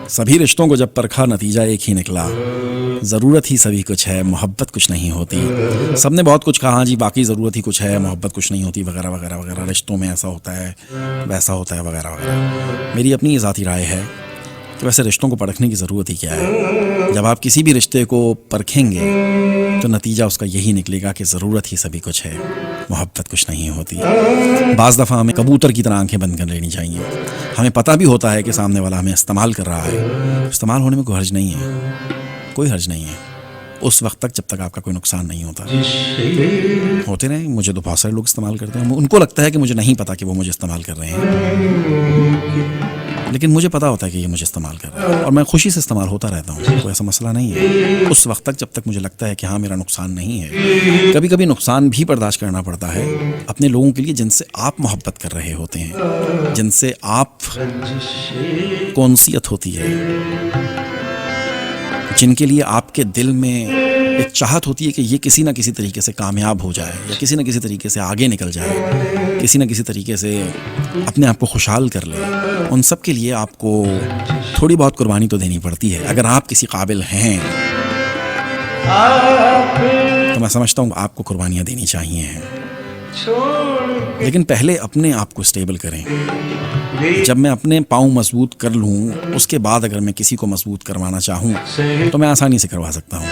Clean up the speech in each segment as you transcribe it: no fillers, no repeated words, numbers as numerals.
सभी रिश्तों को जब परखा नतीजा एक ही निकला, ज़रूरत ही सभी कुछ है, मोहब्बत कुछ नहीं होती। सबने बहुत कुछ कहा जी, बाकी ज़रूरत ही कुछ है, मोहब्बत कुछ नहीं होती, वगैरह वगैरह वगैरह, रिश्तों में ऐसा होता है, वैसा होता है, वगैरह वगैरह। मेरी अपनी ये ज़ाती राय है कि वैसे रिश्तों को परखने की ज़रूरत ही क्या है। जब आप किसी भी रिश्ते को परखेंगे तो नतीजा उसका यही निकलेगा कि ज़रूरत ही सभी कुछ है, मोहब्बत कुछ नहीं होती। बाज़ दफ़ा हमें कबूतर की तरह आंखें बंद कर लेनी चाहिए। हमें पता भी होता है कि सामने वाला हमें इस्तेमाल कर रहा है, इस्तेमाल होने में कोई हर्ज नहीं है, कोई हर्ज नहीं है उस वक्त तक जब तक आपका कोई नुकसान नहीं होता। होते रहे, मुझे तो बहुत सारे लोग इस्तेमाल करते हैं, उनको लगता है कि मुझे नहीं पता कि वो मुझे इस्तेमाल कर रहे हैं, लेकिन मुझे पता होता है कि ये मुझे इस्तेमाल कर रहा है और मैं खुशी से इस्तेमाल होता रहता हूँ, कोई ऐसा मसला नहीं है उस वक्त तक जब तक मुझे लगता है कि हाँ मेरा नुकसान नहीं है। कभी कभी नुकसान भी बर्दाश्त करना पड़ता है अपने लोगों के लिए जिनसे आप मोहब्बत कर रहे होते हैं, जिनसे आप को उनसियत होती है, जिनके लिए आपके दिल में एक चाहत होती है कि ये किसी ना किसी तरीके से कामयाब हो जाए या किसी ना किसी तरीके से आगे निकल जाए, किसी ना किसी तरीके से अपने आप को खुशहाल कर ले। उन सब के लिए आपको थोड़ी बहुत कुर्बानी तो देनी पड़ती है। अगर आप किसी काबिल हैं तो मैं समझता हूँ आपको कुर्बानियाँ देनी चाहिए, लेकिन पहले अपने आप को स्टेबल करें। जब मैं अपने पाँव मजबूत कर लूँ उसके बाद अगर मैं किसी को मजबूत करवाना चाहूँ तो मैं आसानी से करवा सकता हूँ,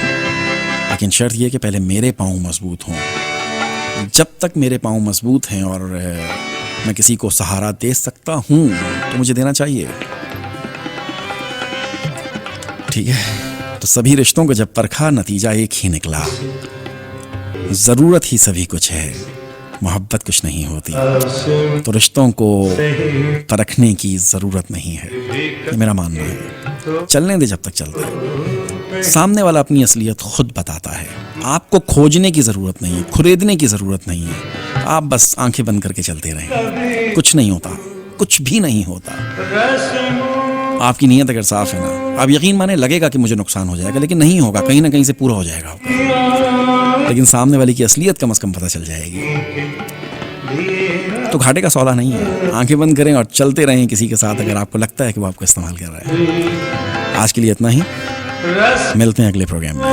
लेकिन शर्त यह कि पहले मेरे पाँव मजबूत हों। जब तक मेरे पाँव मजबूत हैं और मैं किसी को सहारा दे सकता हूँ तो मुझे देना चाहिए, ठीक है। तो सभी रिश्तों को जब परखा नतीजा एक ही निकला, ज़रूरत ही सभी कुछ है, मोहब्बत कुछ नहीं होती। तो रिश्तों को परखने की ज़रूरत नहीं है, ये मेरा मानना है। चलने दे जब तक चलता है। सामने वाला अपनी असलियत खुद बताता है, आपको खोजने की ज़रूरत नहीं है, खुरेदने की ज़रूरत नहीं है। आप बस आंखें बंद करके चलते रहें, कुछ नहीं होता, कुछ भी नहीं होता। आपकी नीयत अगर साफ है ना, आप यकीन माने लगेगा कि मुझे नुकसान हो जाएगा, लेकिन नहीं होगा, कहीं ना कहीं से पूरा हो जाएगा आपका। लेकिन सामने वाले की असलियत कम से कम पता चल जाएगी, तो घाटे का सौदा नहीं है। आंखें बंद करें और चलते रहें किसी के साथ अगर आपको लगता है कि वो आपको इस्तेमाल कर रहा है। आज के लिए इतना ही, मिलते हैं अगले प्रोग्राम में।